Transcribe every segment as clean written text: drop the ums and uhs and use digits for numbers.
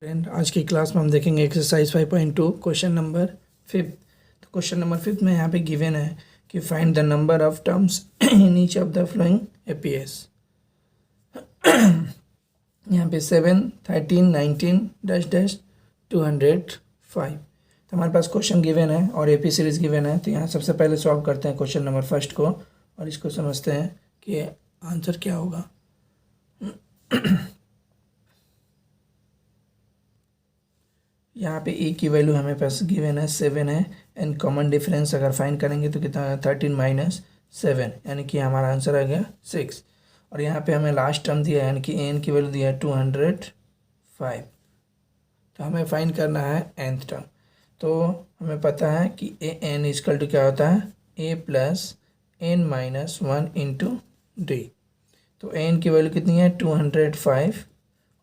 Friend, आज की class में हम देखेंगे एक्सरसाइज 5.2 क्वेश्चन नंबर 5। तो क्वेश्चन नंबर 5 में यहाँ पे गिवन है कि find the number of terms in each of the flowing APS. यहाँ पे 7, 13, 19 डैश डैश 205। तो हमारे पास क्वेश्चन गिवन है और एपी सीरीज गिवन है। तो यहाँ सबसे पहले सॉल्व करते हैं क्वेश्चन नंबर फर्स्ट को और इसको समझते हैं कि आंसर क्या होगा। यहाँ पे ए की वैल्यू हमें पास गिवन है 7 है एंड कॉमन डिफरेंस अगर फाइंड करेंगे तो कितना है 13 माइनस 7 यानी कि हमारा आंसर आ गया 6। और यहाँ पे हमें लास्ट टर्म दिया है यानी कि एन की वैल्यू दिया है 205। तो हमें फाइंड करना है nth टर्म। तो हमें पता है कि ए एन इजकल टू क्या होता है a plus n minus 1 into d. तो एन की वैल्यू कितनी है 205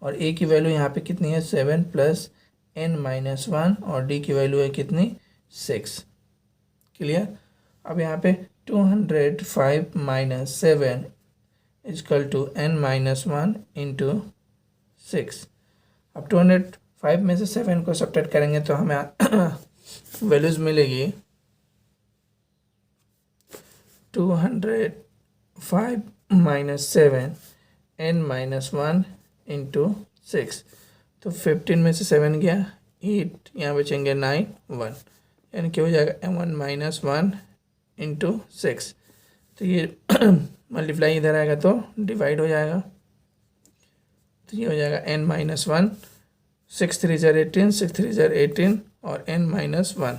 और ए की वैल्यू यहाँ पे कितनी है 7 प्लस n माइनस 1 और d की वैल्यू है कितनी 6। क्लियर। अब यहाँ पे 205 minus 7 equal to n minus 1 into 6। अब 205 में से 7 को सब्ट्रैक्ट करेंगे तो हमें वैल्यूज मिलेगी 205 माइनस 7 n माइनस 1 इंटू 6। तो 15 में से 7 गया 8, यहाँ बचेंगे 9 1 यानी कि हो जाएगा m1 माइनस 1 इंटू 6। तो ये मल्टीप्लाई इधर आएगा तो डिवाइड हो जाएगा। तो ये हो जाएगा n माइनस 1, 6 3 ज़र 18, 6 3 ज़र 18 और n माइनस 1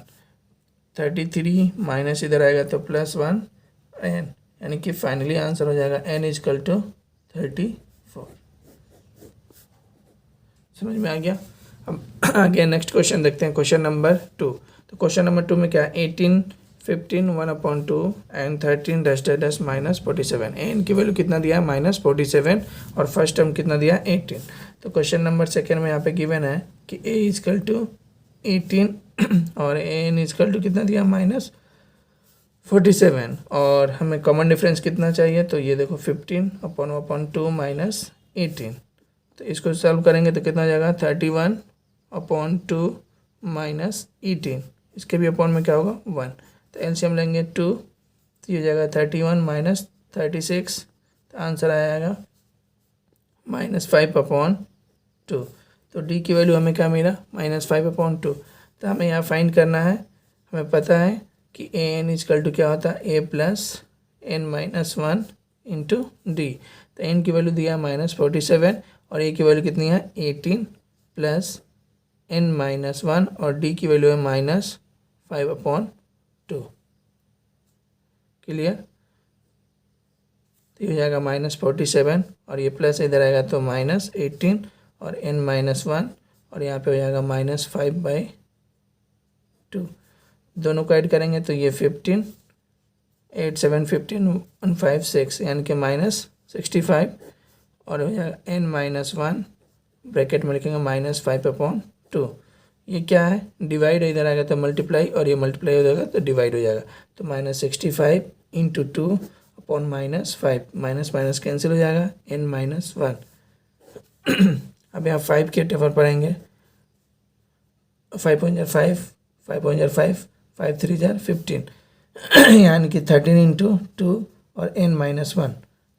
33 माइनस इधर आएगा तो प्लस 1 n यानी कि फाइनली आंसर हो जाएगा n इजकल टू 34। समझ में आ गया। अब आगे नेक्स्ट क्वेश्चन देखते हैं क्वेश्चन नंबर 2। तो क्वेश्चन नंबर 2 में क्या है 18, 15, 1/2 and 13 dash dash minus 47। N की वैल्यू कितना दिया है माइनस 47 और फर्स्ट टर्म कितना दिया है 18। तो क्वेश्चन नंबर सेकेंड में यहाँ पे गिवन है कि ए इजकल टू 18 और एन इजकल टू कितना दिया माइनस 47 और हमें कॉमन डिफरेंस कितना चाहिए। तो ये देखो 15/2 माइनस 18। तो इसको सॉल्व करेंगे तो कितना जाएगा 31/2 माइनस 18। इसके भी अपॉन में क्या होगा 1। तो एलसीएम लेंगे 2 तो ये जाएगा 31 माइनस 36। तो आंसर आएगा -5/2। तो डी की वैल्यू हमें क्या मिला -5/2। तो हमें यहाँ फाइंड करना है। हमें पता है कि ए एन इजकल टू क्या होता है a plus n minus 1 into d. तो एन की वैल्यू दिया -47 और ए की वैल्यू कितनी है 18 प्लस n माइनस 1 और d की वैल्यू है -5/2। क्लियर। तो ये हो जाएगा -47 और ये प्लस इधर आएगा तो -18 और n माइनस 1 और यहाँ पे हो जाएगा -5/2। दोनों को ऐड करेंगे तो ये 15 8 7 15 1 5 6 यानी कि -65 और हो जाएगा n माइनस 1 ब्रैकेट में लिखेंगे -5/2। ये क्या है डिवाइड इधर आएगा तो मल्टीप्लाई और ये मल्टीप्लाई हो जाएगा तो डिवाइड हो जाएगा। तो -65 into 2 upon -5 minus minus cancel हो जाएगा n माइनस 1। अब यहाँ 5 के टेबल पढ़ेंगे 5 5 3 ज़र 15 यानी कि 13 इंटू 2 और n माइनस 1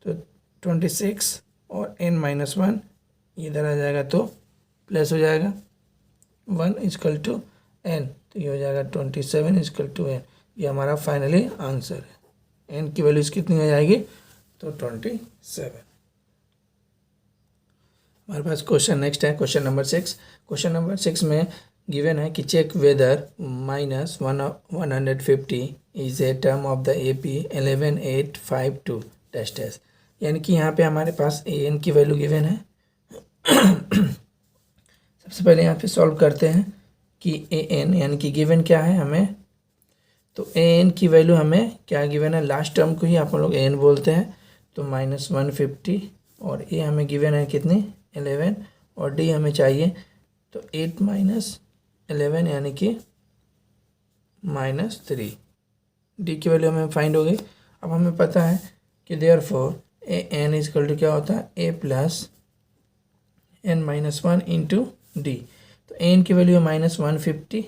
तो 26 और n माइनस 1 इधर आ जाएगा तो प्लस हो जाएगा 1 इजकल टू n। तो ये हो जाएगा 27 इजकल टू n। ये हमारा फाइनली आंसर है। n की वैल्यूज कितनी हो जाएगी तो 27। हमारे पास क्वेश्चन नेक्स्ट है क्वेश्चन नंबर 6। क्वेश्चन नंबर 6 में गिवन है कि check whether -150 is a term of the AP 11852 dash dash. यानी कि यहाँ पे हमारे पास ए एन की वैल्यू गिवन है। सबसे पहले यहाँ पे सॉल्व करते हैं कि ए एन यानी कि गिवन क्या है हमें। तो ए एन की वैल्यू हमें क्या गिवन है लास्ट टर्म को ही आप लोग ए एन बोलते हैं। तो -150 और ए हमें गिवन है कितनी 11 और डी हमें चाहिए तो 8 माइनस 11 यानी कि -3। डी की वैल्यू हमें फाइंड हो गई। अब हमें पता है कि therefore a n equal to क्या होता है a plus n minus 1 into d. तो एन की वैल्यू है -150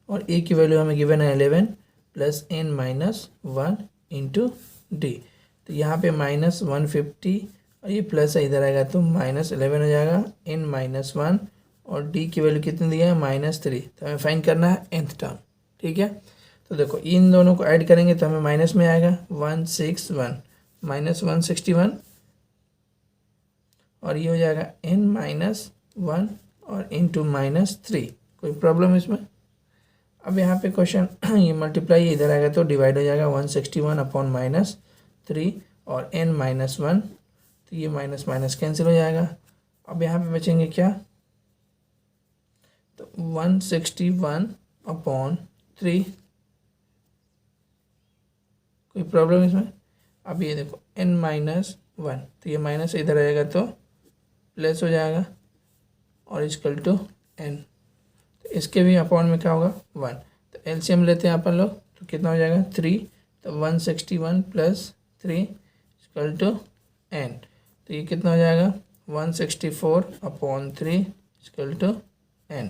और ए की वैल्यू हमें गिवन है 11 plus n minus 1 into d. तो यहाँ पे -150 और ये प्लस है, इधर आएगा तो -11 हो जाएगा, एन -1 और डी की वैल्यू कितनी दिया है -3। तो हमें फाइंड करना है nth टर्म। ठीक है, तो देखो इन दोनों को ऐड करेंगे तो हमें माइनस में आएगा 161 -161 और ये हो जाएगा n-1 और इंटू -3। कोई प्रॉब्लम इसमें? अब यहाँ पे क्वेश्चन ये मल्टीप्लाई इधर आएगा तो डिवाइड हो जाएगा 161 अपॉन -3 और n-1, तो ये माइनस माइनस कैंसिल हो जाएगा। अब यहाँ पे बचेंगे क्या, तो 161 अपॉन 3। कोई प्रॉब्लम इसमें? अब ये देखो n-1, तो ये माइनस इधर आएगा तो प्लस हो जाएगा और इक्वल टू n, तो इसके भी अपॉन में क्या होगा 1। तो एलसीएम लेते हैं अपन लोग, तो कितना हो जाएगा 3, तो 161 प्लस 3 इक्वल टू n, तो ये कितना हो जाएगा 164 अपॉन 3 इक्वल टू n।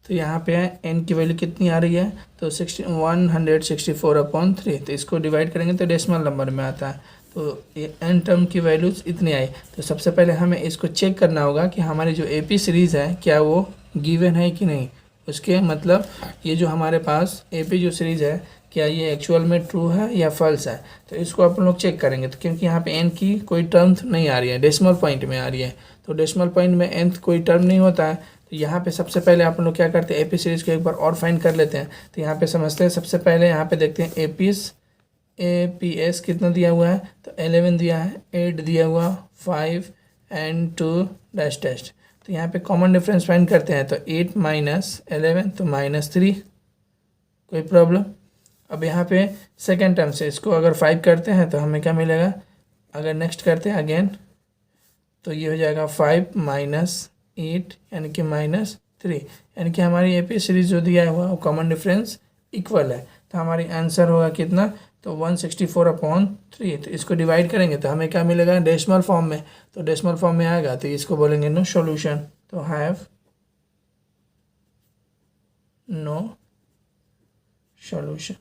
तो यहाँ पे है n की वैल्यू कितनी आ रही है, तो 164 अपॉन 3, तो इसको डिवाइड करेंगे तो डेसिमल नंबर में आता है। तो ये n टर्म की वैल्यूज इतनी आई। तो सबसे पहले हमें इसको चेक करना होगा कि हमारी जो AP सीरीज़ है क्या वो गिवन है कि नहीं। उसके मतलब ये जो हमारे पास AP जो सीरीज़ है क्या ये एक्चुअल में ट्रू है या फॉल्स है, तो इसको अपन लोग चेक करेंगे। तो क्योंकि यहाँ पे n की कोई टर्म नहीं आ रही है, डेसिमल पॉइंट में आ रही है, तो डेसिमल पॉइंट में nth कोई टर्म नहीं होता है। तो यहाँ पे सबसे पहले अपन लोग क्या करते हैं, AP सीरीज़ को एक बार और फाइंड कर लेते हैं। तो यहाँ पे समझते हैं, सबसे पहले यहाँ पे देखते हैं APS कितना दिया हुआ है, तो 11 दिया है, 8 दिया हुआ, 5 एंड 2 डैश डैश। तो यहाँ पे कॉमन डिफरेंस फाइंड करते हैं, तो 8 माइनस 11 तो -3। कोई प्रॉब्लम? अब यहाँ पे सेकेंड टर्म से इसको अगर 5 करते हैं तो हमें क्या मिलेगा, अगर नेक्स्ट करते हैं अगेन तो ये हो जाएगा 5 माइनस 8 यानी कि -3, यानी कि हमारी AP सीरीज जो दिया हुआ वो कॉमन डिफरेंस इक्वल है। तो हमारी आंसर होगा कितना, तो 164 अपॉन 3। तो इसको डिवाइड करेंगे तो हमें क्या मिलेगा, डेसिमल फॉर्म में। तो डेसिमल फॉर्म में आएगा तो इसको बोलेंगे नो सॉल्यूशन, तो हैव नो सॉल्यूशन।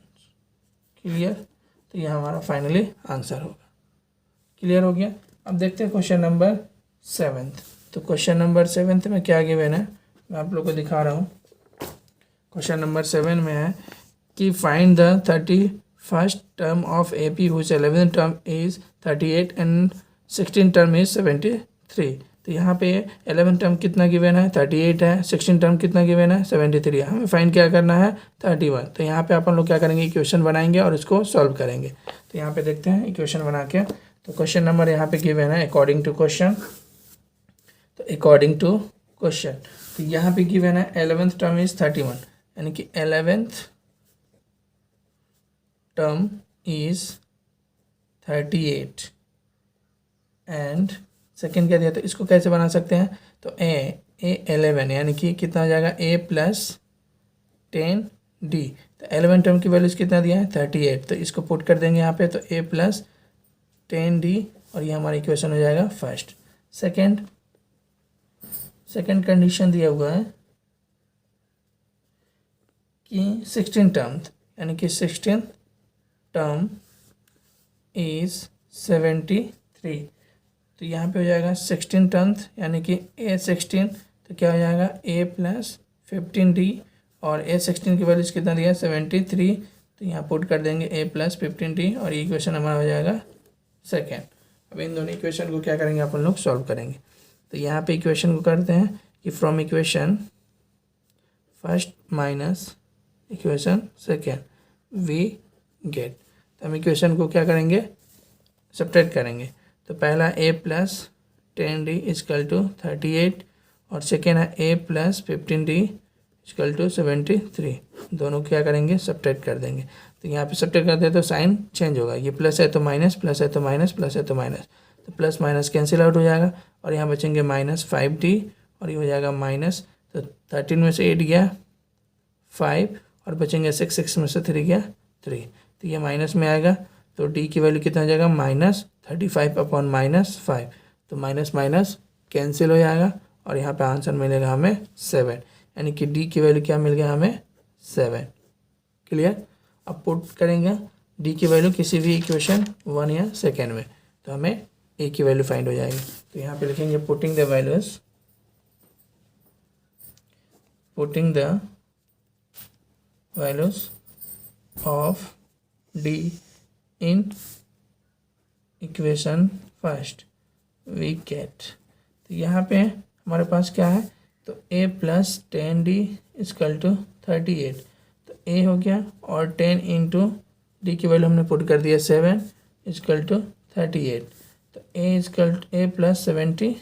क्लियर? तो यह हमारा फाइनली आंसर होगा। क्लियर हो गया? अब देखते हैं क्वेश्चन नंबर 7। तो क्वेश्चन नंबर 7 में क्या गिवन है, मैं आप लोग को दिखा रहा हूँ। क्वेश्चन नंबर 7 में है कि find the 31st term of AP whose 11th term is 38 and 16 term is 73। तो यहाँ पे 11 टर्म कितना गिवन है, 38 है, 16 टर्म कितना गिवन है, 73 है। हमें फाइंड क्या करना है, 31। तो यहाँ पे अपन लोग क्या करेंगे, इक्वेशन बनाएंगे और इसको सॉल्व करेंगे। तो यहाँ पे देखते हैं इक्वेशन बना के। तो क्वेश्चन नंबर यहाँ पे गिवन है अकॉर्डिंग टू क्वेश्चन। तो अकॉर्डिंग टू क्वेश्चन तो यहाँ पे गिवन है 11th टर्म इज 31, यानी कि 11th term is 38 and second क्या दिया, तो इसको कैसे बना सकते हैं, तो ए 11 यानी कि कितना हो जाएगा a प्लस 10d। तो 11 टर्म की वैल्यूज कितना दिया है 38, तो इसको पुट कर देंगे यहाँ पे, तो a प्लस 10d और ये हमारा इक्वेशन हो जाएगा फर्स्ट। सेकेंड कंडीशन दिया हुआ है कि 16 टर्म यानी कि 16 टर्म इज 73। तो यहाँ पे हो जाएगा 16 टर्म यानी कि a16, तो क्या हो जाएगा a प्लस 15d और a16 की वैल्यूज कितना दिया है 73, तो यहाँ पुट कर देंगे a प्लस 15d और ये इक्वेशन हमारा हो जाएगा सेकेंड। अब इन दोनों इक्वेशन को क्या करेंगे अपन लोग, सॉल्व करेंगे। तो यहाँ पे इक्वेशन को करते हैं कि from equation first minus equation second we get. तो हम इक्वेशन को क्या करेंगे, सब्ट्रैक्ट करेंगे। तो पहला a plus 10d is equal to 38 और सेकेंड है a plus 15d is equal to 73। दोनों क्या करेंगे, सब्ट्रैक्ट कर देंगे। तो यहाँ पे सब्ट्रैक्ट करते हैं तो साइन चेंज होगा, ये प्लस है तो माइनस, प्लस है तो माइनस, प्लस है तो माइनस, तो प्लस माइनस कैंसिल आउट हो जाएगा और यहाँ बचेंगे -5d और ये हो जाएगा माइनस, तो 13 में से 8 गया 5 और बचेंगे 6 में से 3 गया 3, तो ये माइनस में आएगा। तो डी की वैल्यू कितना हो जाएगा -35 अपॉन -5, तो माइनस माइनस कैंसिल हो जाएगा और यहाँ पे आंसर मिलेगा हमें 7, यानी कि डी की वैल्यू क्या मिल गया हमें 7। क्लियर। अब पुट करेंगे डी की वैल्यू किसी भी इक्वेशन 1 या सेकेंड में, तो हमें ए की वैल्यू फाइंड हो जाएगी। तो यहाँ पे लिखेंगे putting the values of d in equation first we get. तो यहाँ पे हमारे पास क्या है, तो a + 10d = 38, तो a हो गया और 10 इंटू डी की वैल्यू हमने पुट कर दिया 7 = 38, तो a + 70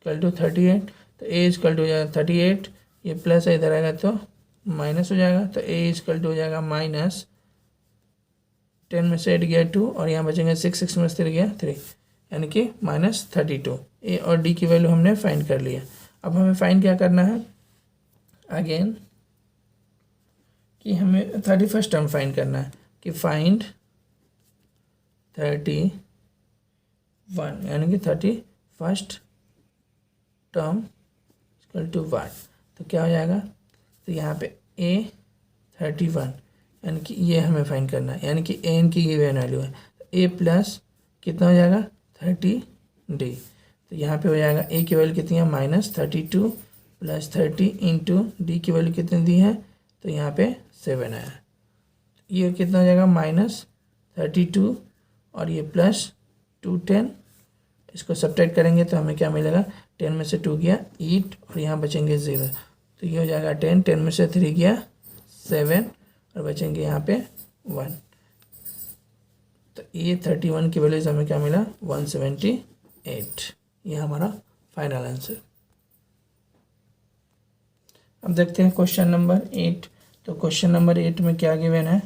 = 38, तो a = हो जाएगा 38, ये प्लस है इधर आएगा तो माइनस हो जाएगा, तो a = हो जाएगा -10 में से 8 गया 2 और यहाँ बचेंगे 6 में से 3 गया 3, यानी कि -32। ए और डी की वैल्यू हमने फाइंड कर लिया। अब हमें फाइंड क्या करना है अगेन, कि हमें 31st टर्म फाइंड करना है, कि फाइंड 31, यानी कि 31st टर्म = 1, तो क्या हो जाएगा, तो यहाँ पे a 31, यानी कि ये हमें फाइंड करना है, यानी कि एन की ये वैल्यू है, a प्लस कितना हो जाएगा 30d, तो यहाँ पे हो जाएगा a की वैल्यू कितनी है -32 + 30 इंटू डी की वैल्यू कितनी दी है, तो यहाँ पे 7 आया, ये कितना हो जाएगा -32 और ये +210, इसको सब्ट्रैक्ट करेंगे तो हमें क्या मिलेगा, 10 में से 2 गया 8 और यहाँ बचेंगे 0, तो ये हो जाएगा 10 में से 3 गया 7 और बचेंगे यहाँ पे 1, तो ये 31 की वैल्यू हमें क्या मिला 178, ये हमारा फाइनल आंसर। अब देखते हैं क्वेश्चन नंबर 8। तो क्वेश्चन नंबर 8 में क्या गिवन है,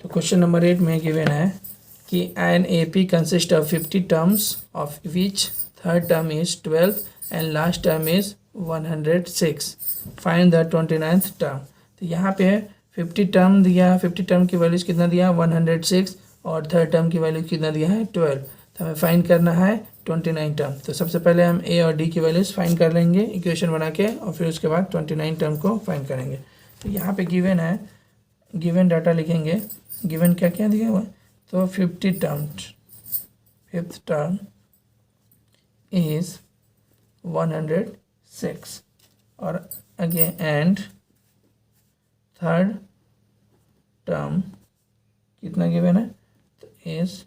तो क्वेश्चन नंबर 8 में गिवन है कि an AP consist of 50 terms of which third term is 12 and last term is 106, find the 29th term. तो यहाँ पे 50 टर्म दिया, 50 टर्म की वैल्यूज कितना दिया 106 और थर्ड टर्म की वैल्यू कितना दिया है 12, तो हमें फाइंड करना है 29 टर्म। तो सबसे पहले हम ए और डी की वैल्यूज फाइंड कर लेंगे इक्वेशन बना के, और फिर उसके बाद 29 टर्म को फाइंड करेंगे। तो यहाँ पे गिवन है, गिवन डाटा लिखेंगे, गिवन क्या क्या दिया हुआ है, तो 50 टर्म, फिफ्थ टर्म इज 106 और अगेन एंड थर्ड टर्म कितना गिवन है, तो इज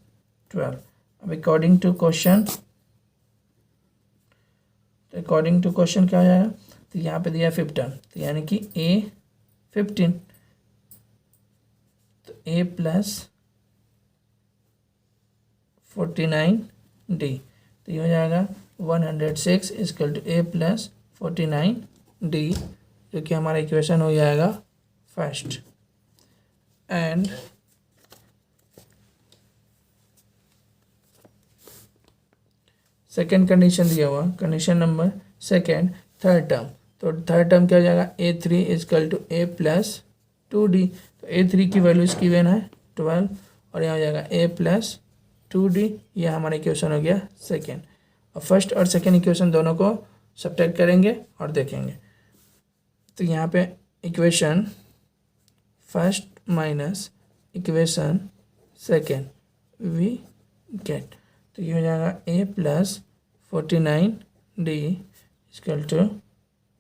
12। अब अकॉर्डिंग टू क्वेश्चन, तो अकॉर्डिंग टू क्वेश्चन क्या हो जाएगा, तो यहाँ पे दिया 5 टर्म, तो यानी कि a 15, तो a + 49d, तो ये हो जाएगा 106 = a + 49d, जो कि हमारा इक्वेशन हो जाएगा फर्स्ट। एंड सेकेंड कंडीशन दिया हुआ, condition number second third term, तो थर्ड टर्म क्या हो जाएगा a3 = a + 2d, तो a3 की वैल्यू इसकी गिवन है 12 और यहाँ हो जाएगा a + 2d, ये हमारा इक्वेशन हो गया सेकेंड। और फर्स्ट और सेकेंड इक्वेशन दोनों को सब्ट्रैक्ट करेंगे और देखेंगे। तो यहाँ पे equation first minus equation second we get, तो ये हो जाएगा a + 49d =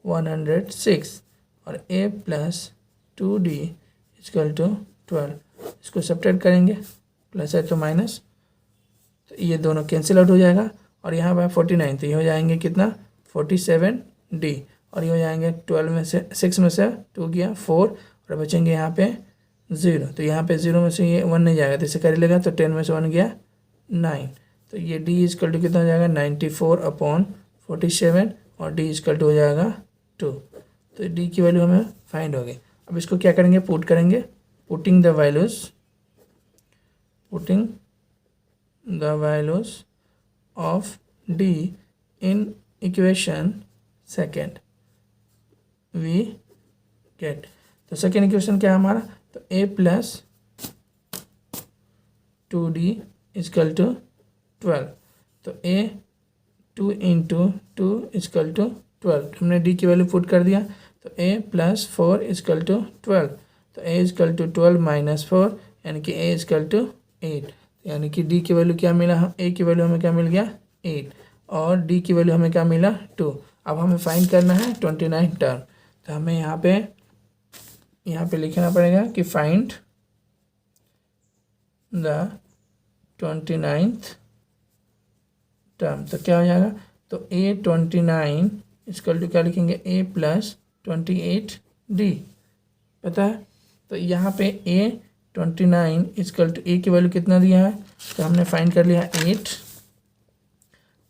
106 और a + 2d = 12, इसको सब्ट्रैक्ट करेंगे, प्लस है तो माइनस, तो ये दोनों कैंसिल आउट हो जाएगा और यहाँ पर 49, तो ये हो जाएंगे कितना 47d और ये हो जाएंगे 12 में से 6 में से 2 गया 4 और बचेंगे यहाँ पे 0, तो यहाँ पे 0 में से ये 1 नहीं जाएगा तो इसे कर लेगा, तो 10 में से 1 गया 9, तो ये d = कितना हो जाएगा 94/47 और d = हो जाएगा 2, तो d की वैल्यू हमें फाइंड हो गई। अब इसको क्या करेंगे, पुट करेंगे, putting the values of d in equation second we get. तो सेकेंड इक्वेशन क्या है हमारा, तो a + 2d इजकल टू 12। तो a 2 इंटू 2 इजकल टू 12, हमने d की वैल्यू पुट कर दिया। तो a प्लस 4 इजकल टू 12। तो a इजकल टू 12 माइनस 4 यानी कि a इजकल टू 8। यानी कि d की वैल्यू क्या मिला, a की वैल्यू हमें क्या मिल गया 8 और d की वैल्यू हमें क्या मिला 2। अब हमें फाइंड करना है 29 टर्म। तो हमें यहाँ पे लिखना पड़ेगा कि फाइंड द 29th टर्म। तो क्या हो जाएगा, तो a 29 इजकल टू क्या लिखेंगे a प्लस 28d, पता है। तो यहाँ पे a 29 इजकल टू a की वैल्यू कितना दिया है, तो हमने फाइंड कर लिया 8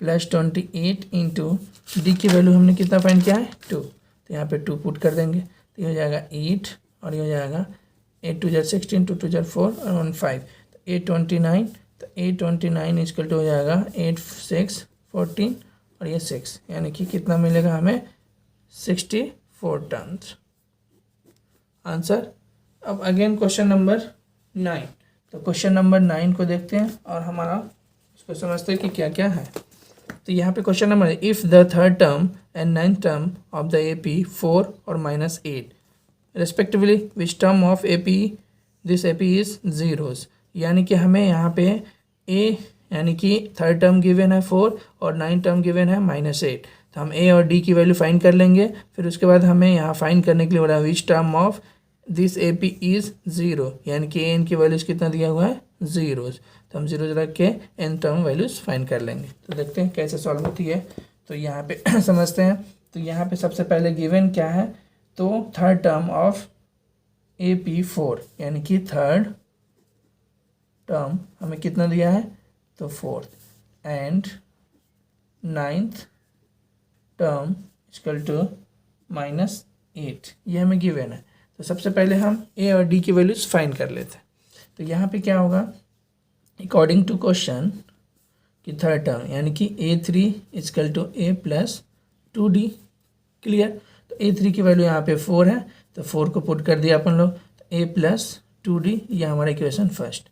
प्लस 28 इंटू डी की वैल्यू हमने कितना फाइंड किया है 2। तो यहाँ पे 2 पुट कर देंगे तो ये हो जाएगा 8 और ये हो जाएगा 8 2 16 2 2 4 और 1 5। तो 829, तो 829 इजकल टू हो जाएगा 8 6 14 और ये 6, यानी कि कितना मिलेगा हमें 64 टर्म्स आंसर। अब अगेन क्वेश्चन नंबर 9। तो क्वेश्चन नंबर 9 को देखते हैं और हमारा उसको समझते हैं कि क्या क्या है। तो यहाँ पे क्वेश्चन नंबर है, if the third term and ninth term of the AP 4 और -8 respectively which term of AP this AP is zeros. यानी कि हमें यहाँ पे A यानी कि थर्ड टर्म गिवन है 4 और नाइन्थ टर्म गिवन है -8। तो हम A और D की वैल्यू फाइंड कर लेंगे। फिर उसके बाद हमें यहाँ फाइंड करने के लिए बोला which term of this AP is zero, यानी कि एन की वैल्यूज़ कितना दिया हुआ है ज़ीरोज़। तो हम ज़ीरोज़ रख के एन टर्म वैल्यूज़ फाइंड कर लेंगे। तो देखते हैं कैसे सॉल्व होती है। तो यहाँ पे समझते हैं। तो यहाँ पे सबसे पहले गिवन क्या है, तो थर्ड टर्म ऑफ AP 4 यानी कि थर्ड टर्म हमें कितना दिया है, तो 4 and ninth term equal to -8, ये हमें गिवन है। तो सबसे पहले हम ए और डी की वैल्यूज फाइंड कर लेते हैं। तो यहाँ पे क्या होगा, अकॉर्डिंग टू क्वेश्चन कि थर्ड टर्म यानी कि A3 equal to A plus 2D, clear. तो A3 की वैल्यू यहाँ पे 4 है, तो 4 को पुट कर दिया अपन लोग। तो A प्लस 2D ये हमारा equation first.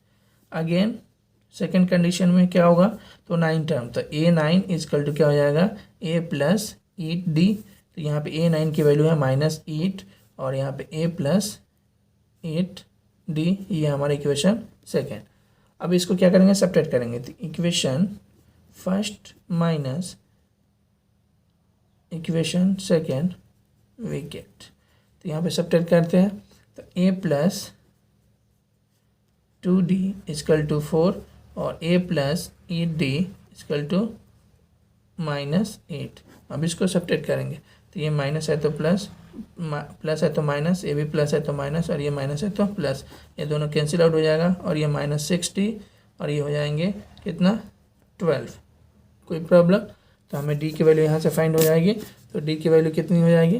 Again second condition में क्या होगा, तो 9 टर्म, तो A9 इजकल टू क्या हो जाएगा A प्लस 8D। तो यहाँ पे A9 की वैल्यू है -8 और यहाँ पे A प्लस 8D, ये हमारा इक्वेशन सेकेंड। अब इसको क्या करेंगे, सब्ट्रैक्ट करेंगे। तो equation first minus equation second we get. तो यहाँ पे सब्ट्रैक्ट करते हैं। तो A plus 2D is equal to 4 और A plus 8D is equal to -8। अब इसको सब्ट्रैक्ट करेंगे। तो ये माइनस है तो प्लस, प्लस है तो माइनस, ये भी प्लस है तो माइनस और ये माइनस है तो प्लस, ये दोनों कैंसिल आउट हो जाएगा और ये -60 और ये हो जाएंगे कितना 12। कोई प्रॉब्लम, तो हमें डी की वैल्यू यहाँ से फाइंड हो जाएगी। तो डी की वैल्यू कितनी हो जाएगी,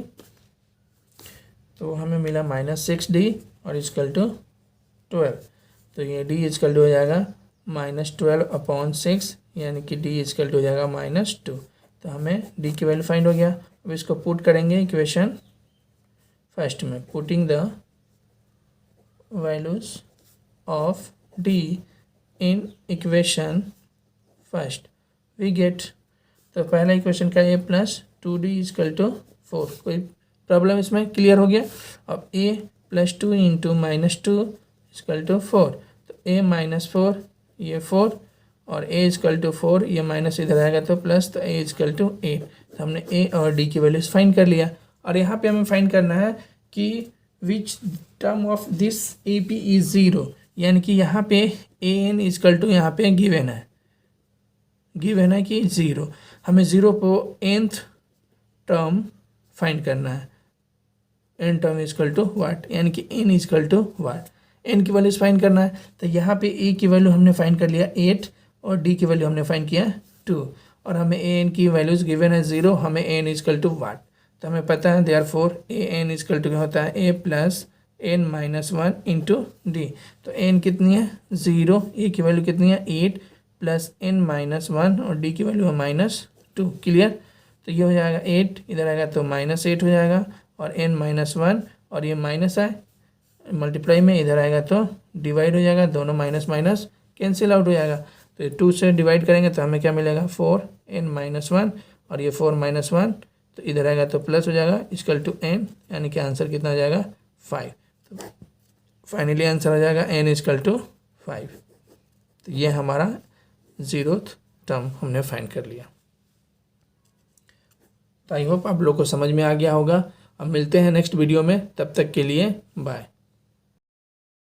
तो हमें मिला -6D और इजकल टू 12। तो ये डी इजकल टू हो जाएगा -12/6 यानी कि डी इजकल टू हो जाएगा -2। तो हमें डी की वैल्यू फाइंड हो गया। अब इसको पुट करेंगे इक्वेशन फर्स्ट में, putting the values of d in equation first we get. तो पहला इक्वेशन का A plus 2D is equal to 4। कोई प्रॉब्लम इसमें, क्लियर हो गया। अब A plus 2 into -2 equal to 4। तो A -4 ये 4 और A इजकल टू 4, ये माइनस इधर आएगा तो प्लस, तो A इजकल टू 8। तो हमने A और D की वैल्यूज फाइंड कर लिया। और यहाँ पे हमें फाइंड करना है कि which term of this AP is zero, यानी कि यहाँ पे AN इजकल टू यहाँ पे गिवन है कि ज़ीरो। हमें ज़ीरो को nth टर्म फाइंड करना है। n term equal to what, यानी कि n equal to what, n की वैल्यूज फाइंड करना है। तो यहाँ पे A की वैल्यू हमने फाइंड कर लिया 8 और D की वैल्यू हमने फाइंड किया 2 और हमें AN की वैल्यूज गिवन है 0, हमें n इजकल टू वाट। तो हमें पता है देयरफॉर AN इजकल टू क्या होता है A plus n-1 into d. तो n कितनी है 0, A की वैल्यू कितनी है 8 प्लस n-1 और D की वैल्यू है -2, क्लियर। तो ये हो जाएगा 8, इधर आएगा तो -8 हो जाएगा और n-1 और ये माइनस है मल्टीप्लाई में, इधर आएगा तो डिवाइड हो जाएगा, दोनों माइनस माइनस कैंसिल आउट हो जाएगा। तो 2 से डिवाइड करेंगे तो हमें क्या मिलेगा 4n-1 और ये 4-1 तो इधर आएगा तो प्लस हो जाएगा इक्वल टू n, यानी कि आंसर कितना हो जाएगा 5। तो फाइनली आंसर हो जाएगा n इक्वल टू 5। तो ये हमारा 0th टर्म हमने फाइंड कर लिया। तो आई होप आप लोग को समझ में आ गया होगा। अब मिलते हैं नेक्स्ट वीडियो में, तब तक के लिए बाय।